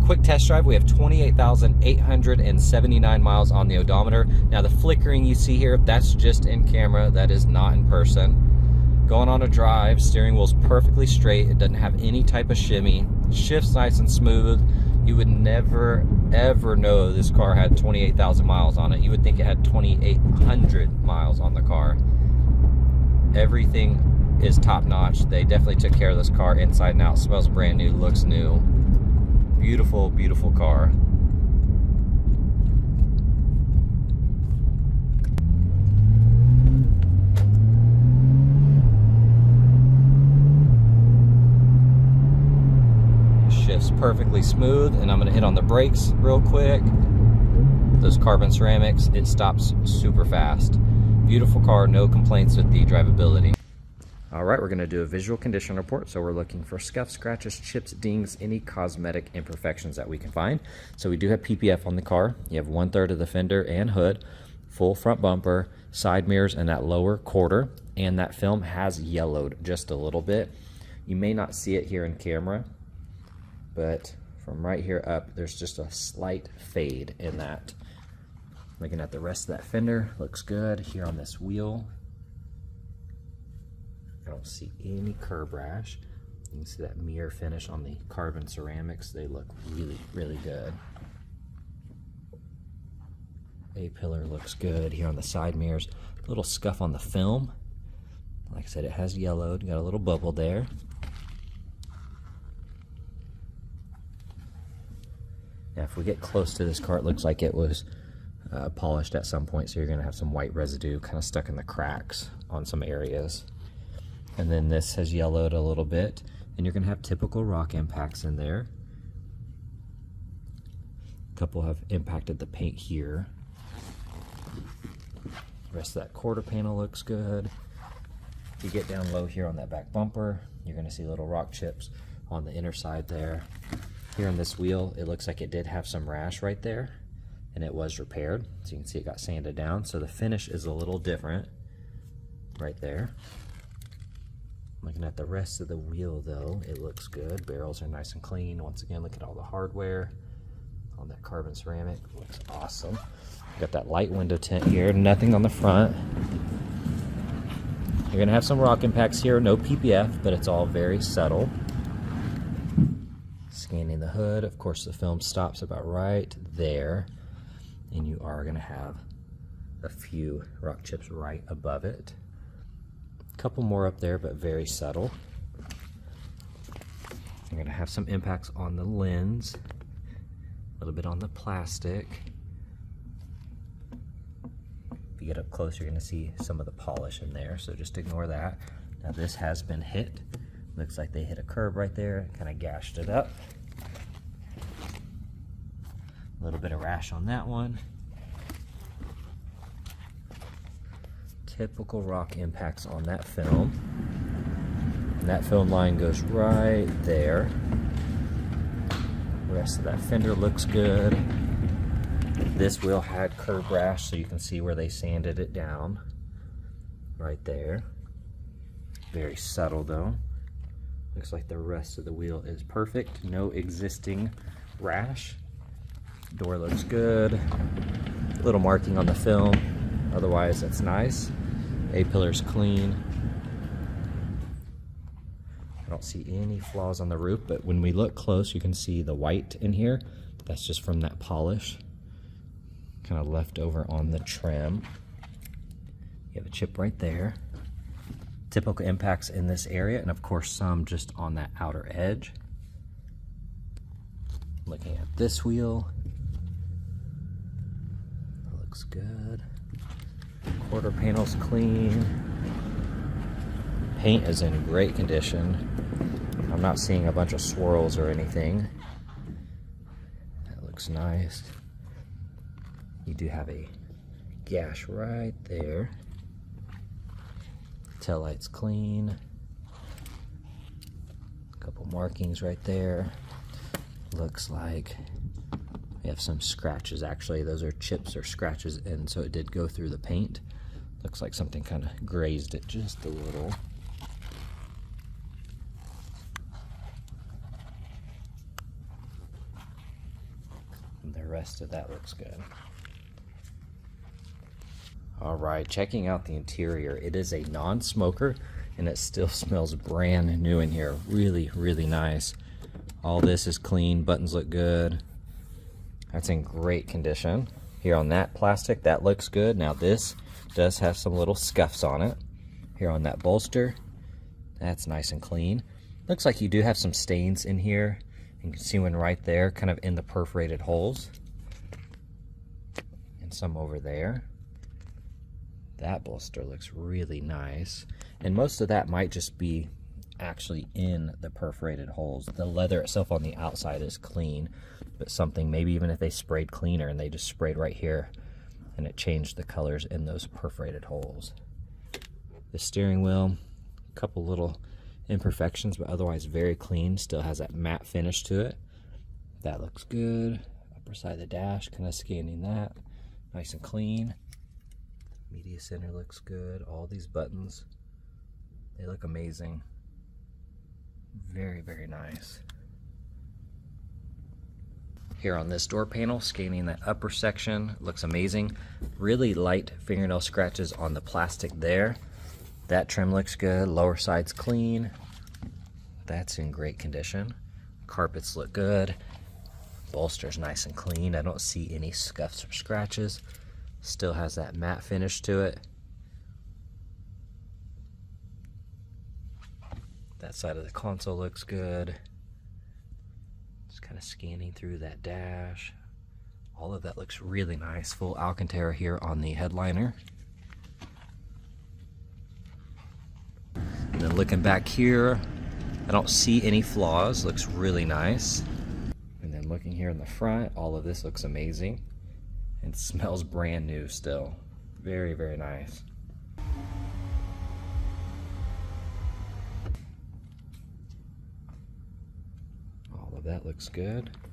quick test drive. We have 28,879 miles on the odometer. Now the flickering you see here, that's just in camera. That is not in person. Going on a drive, steering wheel's perfectly straight. It doesn't have any type of shimmy. Shifts nice and smooth. You would never, ever know this car had 28,000 miles on it. You would think it had 2,800 miles on the car. Everything is top notch. They definitely took care of this car inside and out. Smells brand new, looks new. Beautiful, beautiful car. Shifts perfectly smooth, and I'm going to hit on the brakes real quick. Those carbon ceramics, it stops super fast. Beautiful car, no complaints with the drivability. All right, we're going to do a visual condition report. So we're looking for scuffs, scratches, chips, dings, any cosmetic imperfections that we can find. So we do have PPF on the car. You have 1/3 of the fender and hood, full front bumper, side mirrors, and that lower quarter. And that film has yellowed just a little bit. You may not see it here in camera, but from right here up, there's just a slight fade in that. Looking at the rest of that fender, looks good. Here on this wheel, I don't see any curb rash. You can see that mirror finish on the carbon ceramics. They look really, really good. A-pillar looks good. Here on the side mirrors, a little scuff on the film. Like I said, it has yellowed, got a little bubble there. Now if we get close to this car, it looks like it was polished at some point, so you're going to have some white residue kind of stuck in the cracks on some areas. And then this has yellowed a little bit, and you're going to have typical rock impacts in there. A couple have impacted the paint here. The rest of that quarter panel looks good. If you get down low here on that back bumper, you're going to see little rock chips on the inner side there. Here on this wheel, it looks like it did have some rash right there, and it was repaired. So you can see it got sanded down. So the finish is a little different right there. Looking at the rest of the wheel though, it looks good. Barrels are nice and clean. Once again, look at all the hardware on that carbon ceramic. Looks awesome. Got that light window tint here, nothing on the front. You're gonna have some rock impacts here, no PPF, but it's all very subtle. Scanning the hood, of course the film stops about right there, and you are going to have a few rock chips right above it. A couple more up there, but very subtle. You're going to have some impacts on the lens, a little bit on the plastic. If you get up close, you're going to see some of the polish in there, so just ignore that. Now this has been hit. Looks like they hit a curb right there, kind of gashed it up. A little bit of rash on that one. Typical rock impacts on that film. And that film line goes right there. The rest of that fender looks good. This wheel had curb rash, so you can see where they sanded it down. Right there. Very subtle though. Looks like the rest of the wheel is perfect. No existing rash. Door looks good. Little marking on the film. Otherwise, that's nice. A-pillar's clean. I don't see any flaws on the roof, but when we look close, you can see the white in here. That's just from that polish. Kind of left over on the trim. You have a chip right there. Typical impacts in this area, and of course some just on that outer edge. Looking at this wheel, looks good. Quarter panel's clean. Paint is in great condition. I'm not seeing a bunch of swirls or anything. That looks nice. You do have a gash right there. Taillight's clean. A couple markings right there. Looks like we have some scratches. Actually, those are chips or scratches, and so it did go through the paint. Looks like something kind of grazed it just a little. rest of that looks good. All right, checking out the interior. It is a non-smoker and it still smells brand new in here. Really, really nice. All this is clean, buttons look good. That's in great condition. Here on that plastic, that looks good. Now this does have some little scuffs on it. Here on that bolster, that's nice and clean. Looks like you do have some stains in here. You can see one right there, kind of in the perforated holes. And some over there. That bolster looks really nice. And most of that might just be actually in the perforated holes. The leather itself on the outside is clean, but something, maybe even if they sprayed cleaner and they just sprayed right here and it changed the colors in those perforated holes. The steering wheel, a couple little imperfections, but otherwise very clean. Still has that matte finish to it. That looks good. Upper side of the dash, kind of scanning that. Nice and clean. Media center looks good. All these buttons, they look amazing. Very, very nice. Here on this door panel, scanning that upper section, looks amazing. Really light fingernail scratches on the plastic there. That trim looks good. Lower side's clean. That's in great condition. Carpets look good. Bolster's nice and clean. I don't see any scuffs or scratches. Still has that matte finish to it. That side of the console looks good. Just kind of scanning through that dash. All of that looks really nice. Full Alcantara here on the headliner. And then looking back here, I don't see any flaws. Looks really nice. And then looking here in the front, all of this looks amazing. It smells brand new still. Very, very nice. All of that looks good.